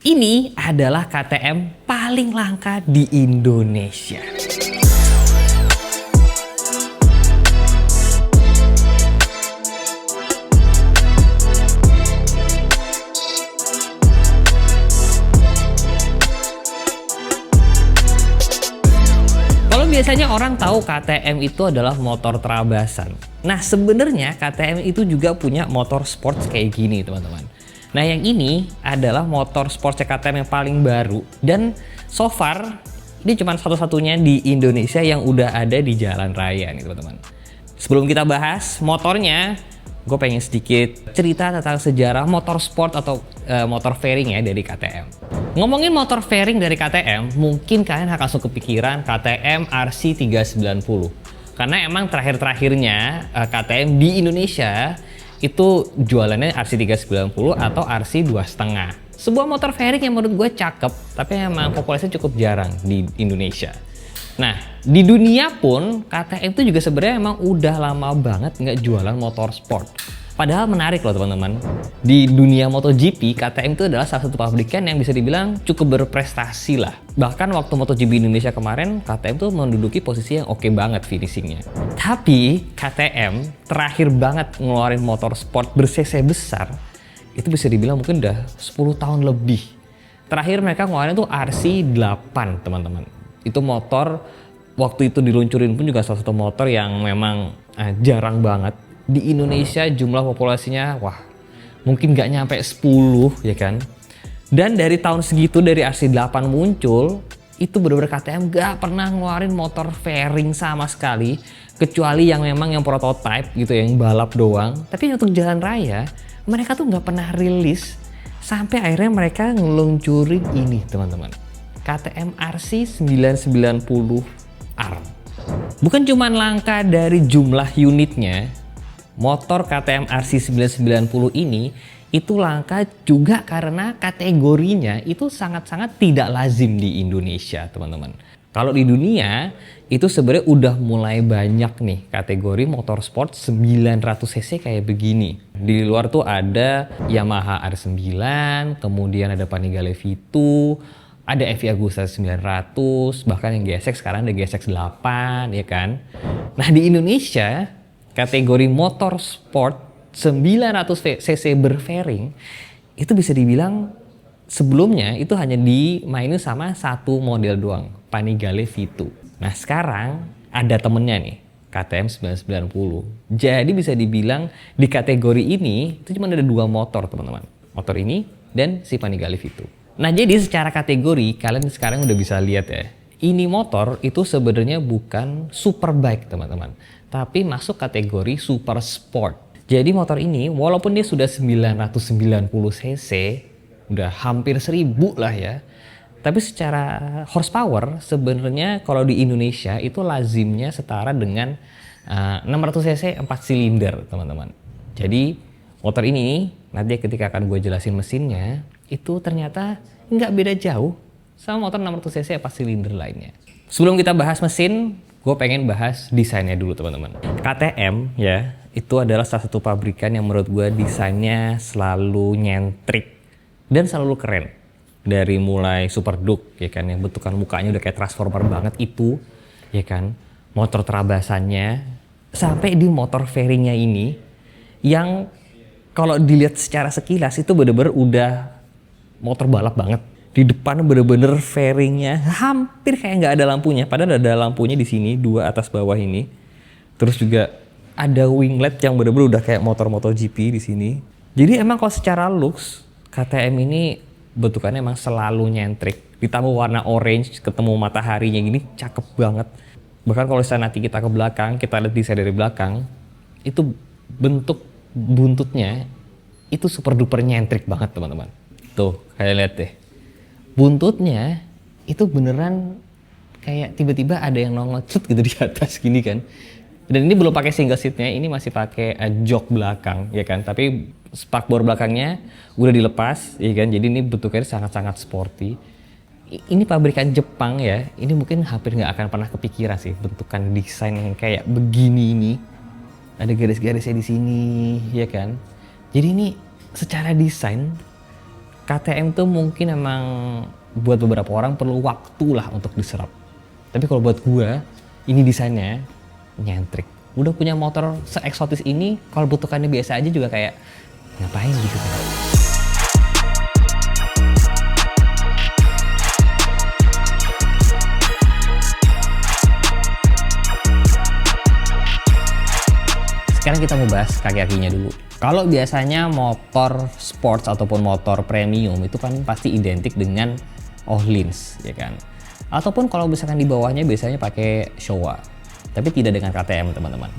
Ini adalah KTM paling langka di Indonesia. Kalau biasanya orang tahu KTM itu adalah motor terabasan. Nah, sebenarnya KTM itu juga punya motor sport kayak gini, teman-teman. Nah, yang ini adalah motor sport KTM yang paling baru dan so far ini cuma satu-satunya di Indonesia yang udah ada di jalan raya nih, teman-teman. Sebelum kita bahas motornya, gue pengen sedikit cerita tentang sejarah motor sport atau motor fairing ya dari KTM. Ngomongin motor fairing dari KTM, mungkin kalian akan langsung kepikiran KTM RC 390. Karena emang terakhir-terakhirnya KTM di Indonesia itu jualannya RC 390 atau RC 2,5. Sebuah motor fairing yang menurut gue cakep, tapi emang populasinya cukup jarang di Indonesia. Nah, di dunia pun KTM itu juga sebenarnya emang udah lama banget nggak jualan motor sport. Padahal menarik loh teman-teman, di dunia MotoGP KTM itu adalah salah satu pabrikan yang bisa dibilang cukup berprestasi lah. Bahkan waktu MotoGP Indonesia kemarin KTM tuh menduduki posisi yang oke banget finishingnya. Tapi KTM terakhir banget ngeluarin motor sport ber-cc besar itu bisa dibilang mungkin udah 10 tahun lebih. Terakhir mereka ngeluarin tuh RC8 teman-teman. Itu motor waktu itu diluncurin pun juga salah satu motor yang memang jarang banget. Di Indonesia jumlah populasinya wah mungkin nggak nyampe 10 ya kan. Dan dari tahun segitu dari RC8 muncul itu bener-bener KTM nggak pernah ngeluarin motor fairing sama sekali, kecuali yang memang yang prototype gitu yang balap doang. Tapi untuk jalan raya mereka tuh nggak pernah rilis sampai akhirnya mereka ngeluncurin ini teman-teman, KTM RC 990 ARM. Bukan cuman langka dari jumlah unitnya, motor KTM RC 990 ini itu langka juga karena kategorinya itu sangat-sangat tidak lazim di Indonesia, teman-teman. Kalau di dunia itu sebenarnya udah mulai banyak nih kategori motor sport 900cc kayak begini. Di luar tuh ada Yamaha R9, kemudian ada Panigale V2, ada FI Agusta 900, bahkan yang GSX sekarang ada GSX 8 ya kan. Nah, di Indonesia kategori motor sport 900cc berfairing itu bisa dibilang sebelumnya itu hanya dimainin sama satu model doang, Panigale V2. Nah, sekarang ada temennya nih, KTM 990. Jadi bisa dibilang di kategori ini itu cuma ada dua motor, teman-teman. Motor ini dan si Panigale V2. Nah, jadi secara kategori kalian sekarang udah bisa lihat ya. Ini motor itu sebenarnya bukan superbike, teman-teman, tapi masuk kategori super sport. Jadi motor ini walaupun dia sudah 990cc, udah hampir 1000 lah ya, tapi secara horsepower sebenarnya kalau di Indonesia itu lazimnya setara dengan 600cc 4 silinder, teman-teman. Jadi motor ini nanti ketika akan gue jelasin mesinnya itu ternyata nggak beda jauh sama motor 600cc 4 silinder lainnya. Sebelum kita bahas mesin, gue pengen bahas desainnya dulu, teman-teman. KTM ya, itu adalah salah satu pabrikan yang menurut gue desainnya selalu nyentrik dan selalu keren. Dari mulai Super Duke ya kan, yang bentukan mukanya udah kayak transformer banget itu ya kan, motor terabasannya, sampai di motor fairingnya ini yang kalau dilihat secara sekilas itu bener-bener udah motor balap banget. Di depan bener-bener fairingnya hampir kayak nggak ada lampunya, padahal ada lampunya di sini, dua atas bawah ini. Terus juga ada winglet yang bener-bener udah kayak motor MotoGP di sini. Jadi emang kalau secara looks KTM ini bentukannya emang selalu nyentrik. Ditambah warna orange ketemu mataharinya gini cakep banget. Bahkan kalau misalnya nanti kita ke belakang, kita lihat desain dari belakang, itu bentuk buntutnya itu super duper nyentrik banget, teman-teman. Tuh, kalian lihat deh. Buntutnya itu beneran kayak tiba-tiba ada yang nongol cut gitu di atas gini kan. Dan ini belum pakai single seatnya, ini masih pakai jok belakang ya kan. Tapi spakbor belakangnya udah dilepas ya kan. Jadi ini bentuknya sangat-sangat sporty. Ini pabrikan Jepang ya. Ini mungkin hampir nggak akan pernah kepikiran sih bentukan desain yang kayak begini ini. Ada garis-garisnya di sini ya kan. Jadi ini secara desain KTM tuh mungkin emang buat beberapa orang perlu waktu lah untuk diserap. Tapi kalau buat gua, ini desainnya nyentrik. Udah punya motor se-eksotis ini, kalau bentukannya biasa aja juga kayak ngapain gitu kan. Sekarang kita mau bahas kaki-kakinya dulu. Kalau biasanya motor sports ataupun motor premium itu kan pasti identik dengan Öhlins, ya kan? Ataupun kalau misalkan di bawahnya biasanya pakai Showa. Tapi tidak dengan KTM, teman-teman.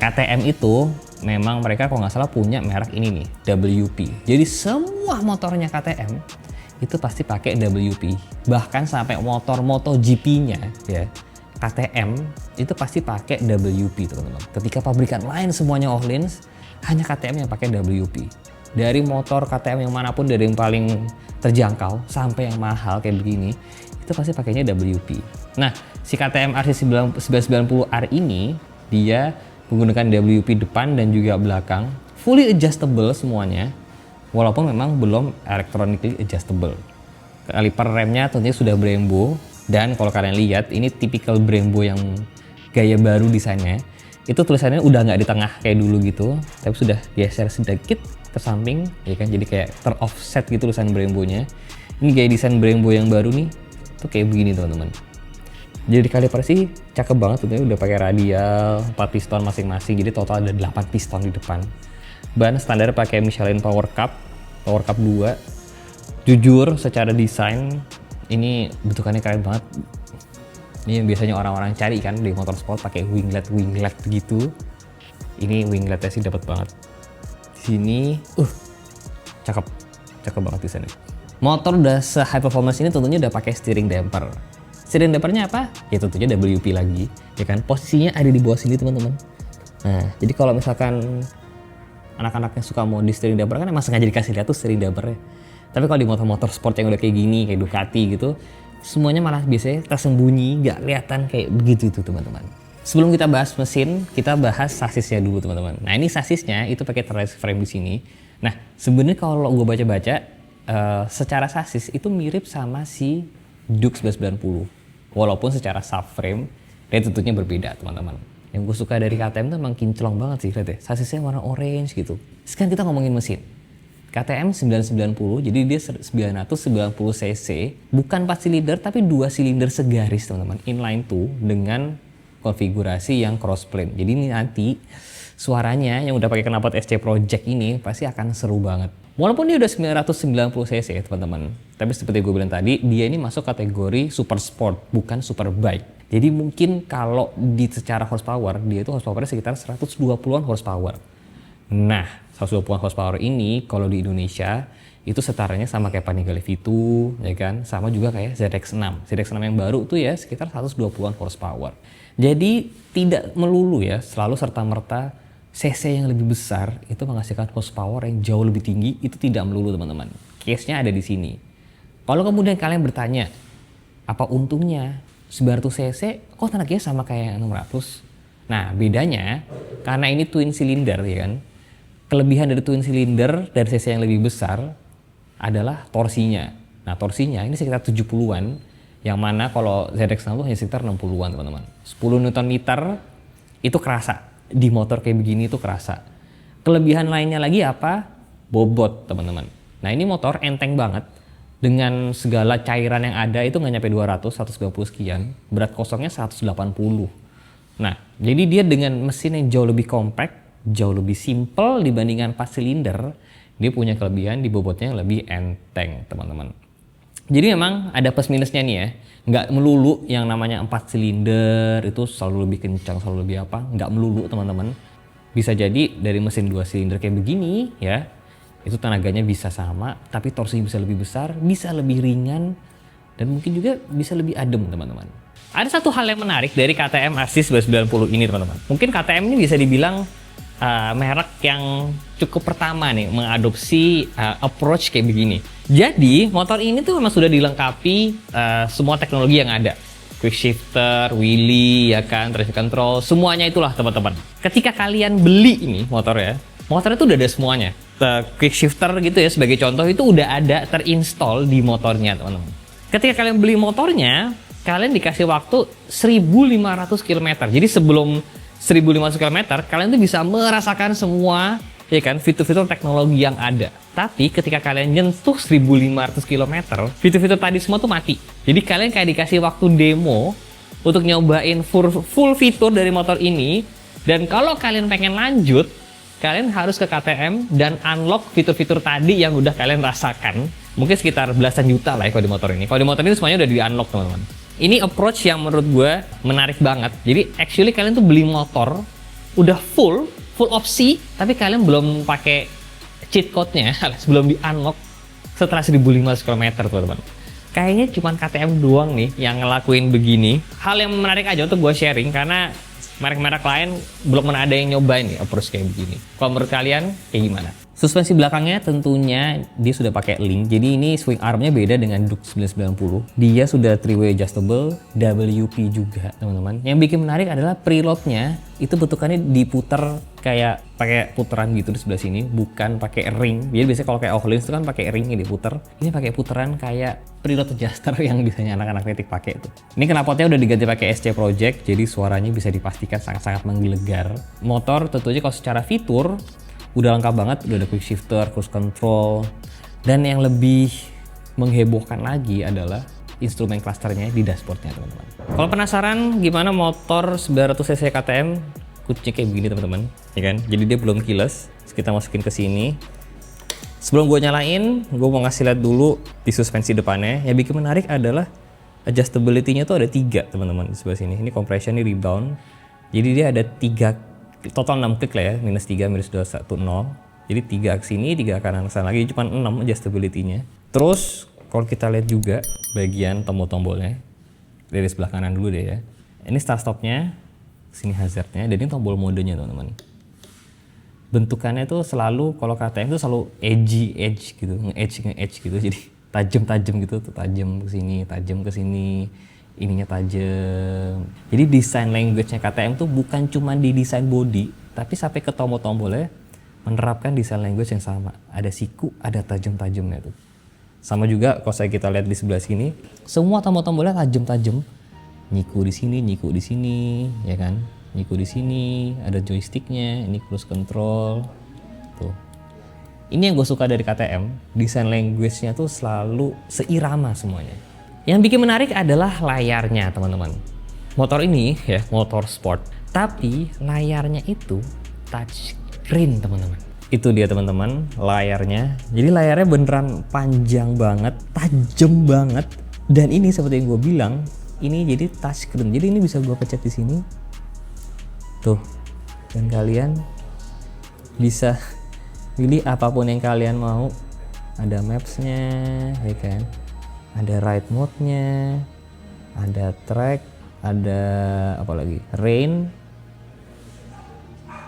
KTM itu memang mereka kalau nggak salah punya merek ini nih, WP. Jadi semua motornya KTM itu pasti pakai WP. Bahkan sampai motor MotoGP-nya ya, KTM itu pasti pakai WP, teman-teman. Ketika pabrikan lain semuanya Öhlins, hanya KTM yang pakai WP. Dari motor KTM yang manapun, dari yang paling terjangkau sampai yang mahal kayak begini, itu pasti pakainya WP. Nah, si KTM RC 1190R ini dia menggunakan WP depan dan juga belakang, fully adjustable semuanya, walaupun memang belum electronically adjustable. Kaliper remnya tentunya sudah Brembo. Dan kalau kalian lihat, ini tipikal Brembo yang gaya baru desainnya. Itu tulisannya udah nggak di tengah kayak dulu gitu, tapi sudah geser sedikit ke samping, ya kan? Jadi kayak ter-offset gitu tulisan Brembo-nya. Ini gaya desain Brembo yang baru nih, tuh kayak begini teman-teman. Jadi kaliper sih cakep banget, tentunya udah pakai radial, 4 piston masing-masing, jadi total ada 8 piston di depan. Ban standar pakai Michelin Power Cup 2. Jujur, secara desain ini bentukannya keren banget. Ini yang biasanya orang-orang cari kan di motorsport, pakai winglet begitu. Ini wingletnya sih dapat banget. Di sini, cakep banget desainnya. Motor udah se-high performance ini tentunya udah pakai steering damper. Steering dampernya apa? Ya tentunya WP lagi, ya kan? Posisinya ada di bawah sini teman-teman. Nah, jadi kalau misalkan anak-anak yang suka mau di steering damper kan emang sengaja dikasih lihat tuh steering dampernya. Tapi kalau di motor-motor sport yang udah kayak gini, kayak Ducati gitu, semuanya malah biasanya tersembunyi, gak kelihatan kayak begitu tuh teman-teman. Sebelum kita bahas mesin, kita bahas sasisnya dulu teman-teman. Nah ini sasisnya itu pakai terrace frame di sini. Nah sebenarnya kalau gue baca-baca, secara sasis itu mirip sama si Duke 1190. Walaupun secara subframe, dia tentunya berbeda teman-teman. Yang gue suka dari KTM tuh emang kinclong banget sih, lihat ya. Sasisnya warna orange gitu. Sekarang kita ngomongin mesin. KTM 990, jadi dia 990 cc, bukan 4 silinder tapi 2 silinder segaris teman-teman, inline 2 dengan konfigurasi yang crossplane. Jadi ini nanti suaranya yang udah pakai knalpot SC Project ini pasti akan seru banget. Walaupun dia udah 990 cc teman-teman, tapi seperti gue bilang tadi, dia ini masuk kategori super sport, bukan super bike. Jadi mungkin kalau di secara horsepower, dia itu horsepowernya sekitar 120-an horsepower. Nah, 120 horsepower ini kalau di Indonesia itu setaranya sama kayak Panigale V2, ya kan? Sama juga kayak ZX6. ZX6 yang baru tuh ya sekitar 120-an horsepower. Jadi tidak melulu ya selalu serta-merta cc yang lebih besar itu menghasilkan horsepower yang jauh lebih tinggi, itu tidak melulu teman-teman. Case-nya ada di sini. Kalau kemudian kalian bertanya, apa untungnya 900 cc kok tenaganya sama kayak 600? Nah, bedanya karena ini twin cylinder ya kan. Kelebihan dari twin cylinder dari cc yang lebih besar adalah torsinya. Nah, torsinya ini sekitar 70-an, yang mana kalau ZX6 itu hanya sekitar 60-an, teman-teman. 10 Nm itu kerasa. Di motor kayak begini itu kerasa. Kelebihan lainnya lagi apa? Bobot, teman-teman. Nah, ini motor enteng banget. Dengan segala cairan yang ada itu nggak nyampe 200, 190 sekian. Berat kosongnya 180. Nah, jadi dia dengan mesin yang jauh lebih compact, jauh lebih simple dibandingkan 4 silinder, dia punya kelebihan di bobotnya yang lebih enteng, teman-teman. Jadi memang ada plus minusnya nih ya. Nggak melulu yang namanya 4 silinder itu selalu lebih kencang, selalu lebih apa. Nggak melulu, teman-teman. Bisa jadi dari mesin 2 silinder kayak begini ya, itu tenaganya bisa sama, tapi torsinya bisa lebih besar, bisa lebih ringan, dan mungkin juga bisa lebih adem, teman-teman. Ada satu hal yang menarik dari KTM RC 990 ini, teman-teman. Mungkin KTM ini bisa dibilang merek yang cukup pertama nih mengadopsi approach kayak begini. Jadi motor ini tuh memang sudah dilengkapi semua teknologi yang ada. Quick shifter, wheelie, ya kan, traction control, semuanya itulah teman-teman. Ketika kalian beli ini motor ya, motornya tuh udah ada semuanya. quick shifter gitu ya sebagai contoh, itu udah ada terinstall di motornya teman-teman. Ketika kalian beli motornya, kalian dikasih waktu 1.500 km. Jadi sebelum 1.500 km, kalian tuh bisa merasakan semua ya kan fitur-fitur teknologi yang ada. Tapi ketika kalian nyentuh 1.500 km, fitur-fitur tadi semua tuh mati. Jadi kalian kayak dikasih waktu demo untuk nyobain full fitur dari motor ini. Dan kalau kalian pengen lanjut, kalian harus ke KTM dan unlock fitur-fitur tadi yang udah kalian rasakan. Mungkin sekitar belasan juta lah ya kalau di motor ini. Kalau di motor ini semuanya udah di-unlock teman-teman. Ini approach yang menurut gue menarik banget. Jadi actually kalian tuh beli motor udah full opsi, tapi kalian belum pakai cheat code-nya, belum di-unlock setelah 1.500 km teman-teman. Kayaknya cuma KTM doang nih yang ngelakuin begini. Hal yang menarik aja untuk gue sharing karena merek-merek lain belum pernah ada yang nyobain nih approach kayak begini. Kalau menurut kalian kayak gimana? Suspensi belakangnya tentunya dia sudah pakai link. Jadi ini swing armnya beda dengan Duke 990. Dia sudah 3-way adjustable, WP juga teman-teman. Yang bikin menarik adalah preloadnya itu bentukannya diputer kayak pakai putaran gitu di sebelah sini, bukan pakai ring. Jadi biasanya kalau kayak Ohlins itu kan pakai ring yang diputer. Ini pakai putaran kayak preload adjuster yang biasanya anak-anak metik pakai itu. Ini knalpotnya udah diganti pakai SC Project, jadi suaranya bisa dipastikan sangat-sangat menggelegar. Motor tentunya kalau secara fitur udah lengkap banget, udah ada quick shifter, cruise control, dan yang lebih menghebohkan lagi adalah instrumen clusternya di dashboardnya teman-teman. Kalau penasaran gimana motor 900cc KTM, kuncinya kayak begini teman-teman, ya kan? Jadi dia belum keyless, kita masukin ke sini. Sebelum gue nyalain, gue mau ngasih lihat dulu di suspensi depannya. Yang bikin menarik adalah adjustability-nya tuh ada 3 teman-teman di sebelah sini. Ini compression, ini rebound. Jadi dia ada 3 total 6 klik lah ya, minus 3, minus 2, 1, 0. Jadi 3 ke sini, 3 ke kanan sana lagi, cuma 6 adjustability-nya. Terus kalau kita lihat juga bagian tombol-tombolnya dari sebelah kanan dulu deh ya. Ini start stopnya, sini hazardnya, dan ini tombol modenya teman-teman. Bentukannya tuh selalu kalau KTM tuh selalu edge gitu, nge-edge gitu, jadi tajam-tajam gitu, tuh tajam ke sini. Ininya tajam. Jadi desain language-nya KTM tuh bukan cuma di desain body, tapi sampai ke tombol-tombolnya menerapkan desain language yang sama. Ada siku, ada tajam-tajamnya tuh. Sama juga kalau kita lihat di sebelah sini, semua tombol-tombolnya tajam-tajam. Nyiku di sini, ya kan? Nyiku di sini, ada joysticknya, ini cruise control. Tuh. Ini yang gue suka dari KTM, desain language-nya tuh selalu seirama semuanya. Yang bikin menarik adalah layarnya teman-teman. Motor ini ya motor sport, tapi layarnya itu touchscreen teman-teman. Itu dia teman-teman layarnya. Jadi layarnya beneran panjang banget, tajam banget. Dan ini seperti yang gue bilang, ini jadi touchscreen. Jadi ini bisa gue pencet di sini. Tuh. Dan kalian bisa pilih apapun yang kalian mau. Ada maps-nya, ya kan? Ada ride mode-nya, ada track, ada apa lagi? Rain,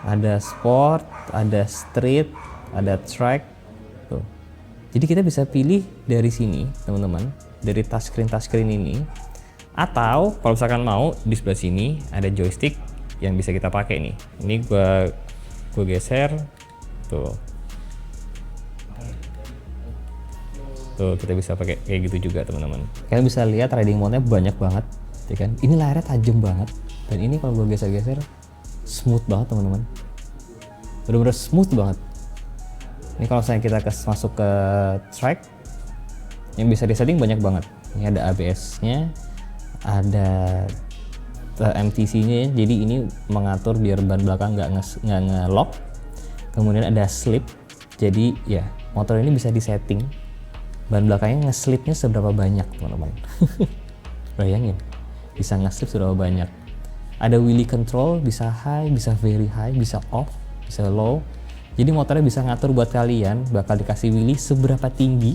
ada sport, ada street, ada track. Tuh. Jadi kita bisa pilih dari sini, teman-teman, dari touchscreen ini. Atau kalau misalkan mau di sebelah sini ada joystick yang bisa kita pakai nih. Ini gua geser, tuh. Tuh kita bisa pakai kayak gitu juga teman-teman. Kalian bisa lihat riding mode-nya banyak banget, ya kan? Ini layarnya tajam banget, dan ini kalau gue geser-geser smooth banget teman-teman. Bener-bener smooth banget. Ini kalau misalnya kita masuk ke track, yang bisa disetting banyak banget. Ini ada ABS-nya, ada MTC-nya, jadi ini mengatur biar ban belakang nggak nge-lock. Kemudian ada slip, jadi ya motor ini bisa disetting ban belakangnya nge-slipnya seberapa banyak teman-teman. Bayangin, bisa nge-slip seberapa banyak. Ada wheelie control, bisa high, bisa very high, bisa off, bisa low. Jadi motornya bisa ngatur buat kalian bakal dikasih wheelie seberapa tinggi.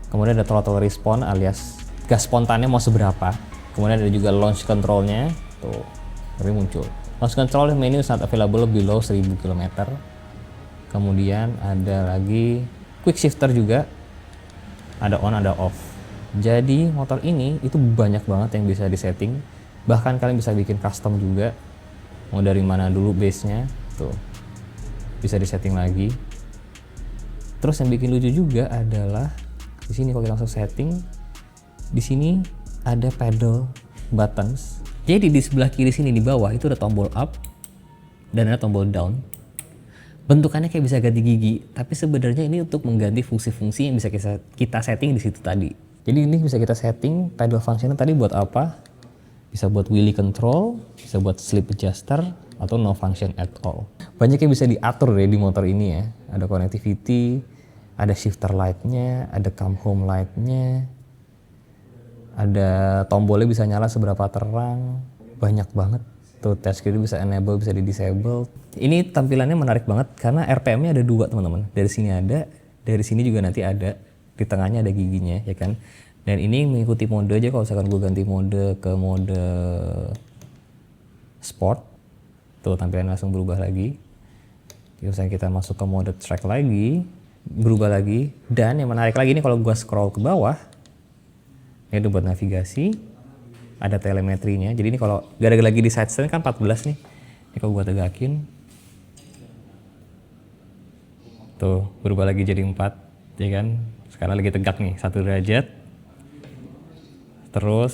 Kemudian ada throttle response alias gas spontannya mau seberapa. Kemudian ada juga launch controlnya, tuh tapi muncul. Launch control menu not available below 1000 km. Kemudian ada lagi quick shifter juga, ada on ada off. Jadi motor ini itu banyak banget yang bisa disetting. Bahkan kalian bisa bikin custom juga. Mau dari mana dulu base-nya, tuh. bisa disetting lagi. Terus yang bikin lucu juga adalah di sini kalau kita langsung setting, di sini ada pedal buttons. Jadi di sebelah kiri sini di bawah itu ada tombol up dan ada tombol down. Bentukannya kayak bisa ganti gigi, tapi sebenarnya ini untuk mengganti fungsi-fungsi yang bisa kita setting di situ tadi. Jadi ini bisa kita setting pedal functionnya tadi buat apa? Bisa buat wheelie control, bisa buat sleep adjuster, atau no function at all. Banyak yang bisa diatur ya di motor ini ya. Ada connectivity, ada shifter light-nya, ada come home light-nya, ada tombolnya bisa nyala seberapa terang, banyak banget. Tuh touchscreen bisa enable, bisa di disable. Ini tampilannya menarik banget karena RPM-nya ada 2 teman-teman. Dari sini ada, dari sini juga nanti ada. Di tengahnya ada giginya ya kan. Dan ini mengikuti mode aja, kalau misalkan gue ganti mode ke mode sport, tuh tampilannya langsung berubah lagi. Terus kita masuk ke mode track lagi, berubah lagi. Dan yang menarik lagi ini kalau gue scroll ke bawah, ini buat navigasi. Ada telemetrinya. Jadi ini kalau gak ada lagi di side stand kan 14 nih. Ini kalau gua tegakin, tuh berubah lagi jadi 4, ya kan? Sekarang lagi tegak nih 1 derajat. Terus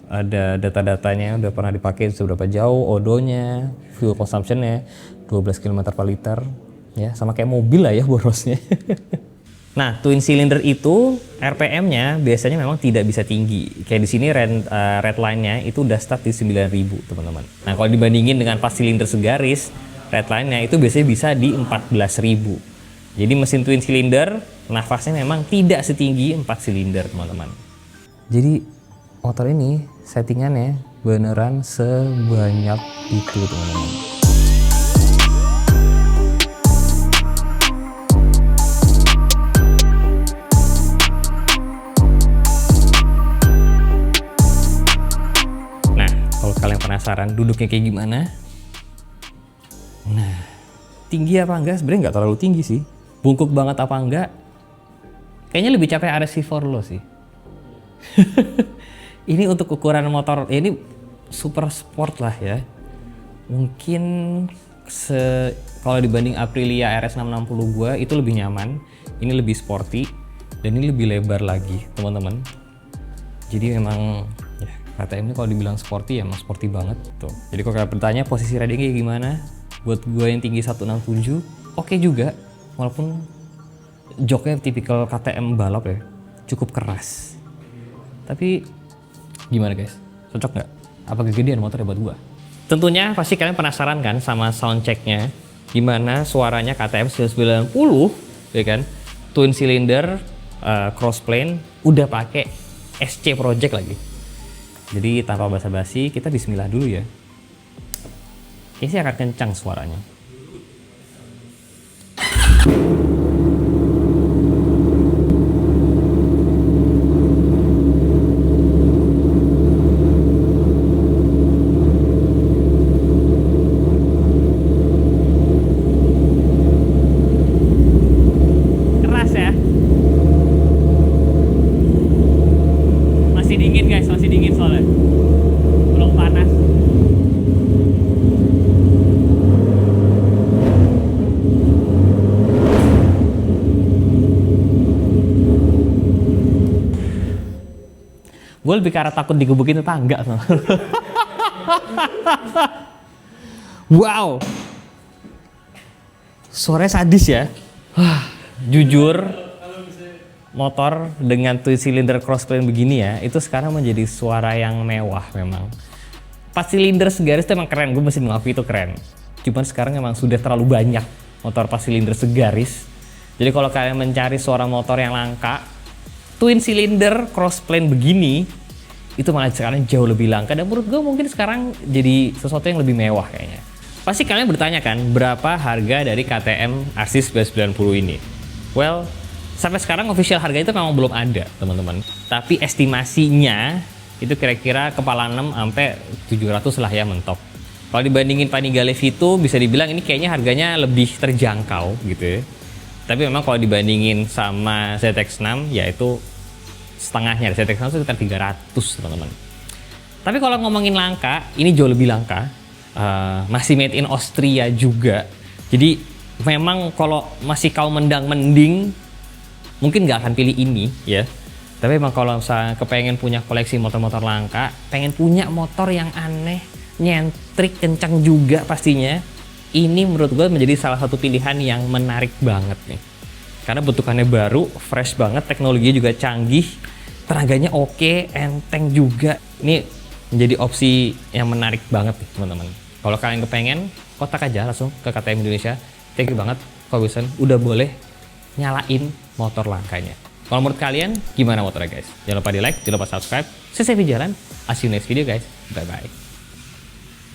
ada data-datanya udah pernah dipakai seberapa jauh, odonya, fuel consumption-nya 12 km per liter, ya sama kayak mobil lah ya borosnya. Nah, twin cylinder itu RPM-nya biasanya memang tidak bisa tinggi. Kayak di sini red line-nya itu udah start di 9.000, teman-teman. Nah, kalau dibandingin dengan 4 silinder segaris, red line-nya itu biasanya bisa di 14.000. Jadi mesin twin cylinder, nafasnya memang tidak setinggi 4 silinder, teman-teman. Jadi motor ini settingannya beneran sebanyak itu, teman-teman. Kalian penasaran duduknya kayak gimana? Nah, tinggi apa enggak? Sebenarnya nggak terlalu tinggi sih. Bungkuk banget apa enggak? Kayaknya lebih capek RS4 lo sih. Ini untuk ukuran motor, ini super sport lah ya. Mungkin kalau dibanding Aprilia RS660 gua itu lebih nyaman. Ini lebih sporty dan ini lebih lebar lagi, teman-teman. Jadi memang ya, KTM ini kalau dibilang sporty ya emang sporty banget tuh. Jadi kalau kalian bertanya posisi ridingnya gimana, buat gue yang tinggi 167 oke juga, walaupun joknya tipikal KTM balap ya, cukup keras. Tapi gimana guys, cocok nggak? Apa kegedean motornya buat gue? Tentunya pasti kalian penasaran kan sama soundchecknya, gimana suaranya KTM 990 ya kan, twin cylinder, crossplane, udah pakai SC Project lagi. Jadi tanpa basa-basi kita bismillah dulu ya. Ini sih akan kencang suaranya. Keras ya. Masih dingin guys, masih dingin soalnya. Belum panas. Gue lebih ke arah takut digebukin tetangga. Wow, suaranya sadis ya. Jujur, motor dengan twin cylinder crossplane begini ya, itu sekarang menjadi suara yang mewah memang. 4 silinder segaris itu emang keren, gue mesti mengakui itu keren. Cuman sekarang emang sudah terlalu banyak motor 4 silinder segaris. Jadi kalau kalian mencari suara motor yang langka, twin cylinder crossplane begini itu malah sekarang jauh lebih langka, dan menurut gue mungkin sekarang jadi sesuatu yang lebih mewah kayaknya. Pasti kalian bertanya kan berapa harga dari KTM RC 990 ini? Well, sampai sekarang official harga itu memang belum ada teman-teman, tapi estimasinya itu kira-kira kepala 6 sampai 700 lah ya mentok. Kalau dibandingin Panigale Vito bisa dibilang ini kayaknya harganya lebih terjangkau gitu ya. Tapi memang kalau dibandingin sama ZX6 ya itu setengahnya. ZX6 itu sekitar 300 teman-teman. Tapi kalau ngomongin langka, ini jauh lebih langka. Masih made in Austria juga. Jadi memang kalau masih kau mendang-mending, mungkin nggak akan pilih ini ya. Tapi emang kalau misalnya kepengen punya koleksi motor-motor langka, pengen punya motor yang aneh, nyentrik, kencang juga pastinya, ini menurut gue menjadi salah satu pilihan yang menarik banget nih. Karena bentukannya baru, fresh banget, teknologinya juga canggih, tenaganya oke, enteng juga. Ini menjadi opsi yang menarik banget nih teman-teman. Kalau kalian kepengen, kontak aja langsung ke KTM Indonesia. Thank you banget, Ko Wilson, udah boleh nyalain motor langkanya. Kalau menurut kalian, gimana motornya guys? Jangan lupa di like, jangan lupa subscribe. Saya Sevi Jalan, see you next video guys. Bye-bye.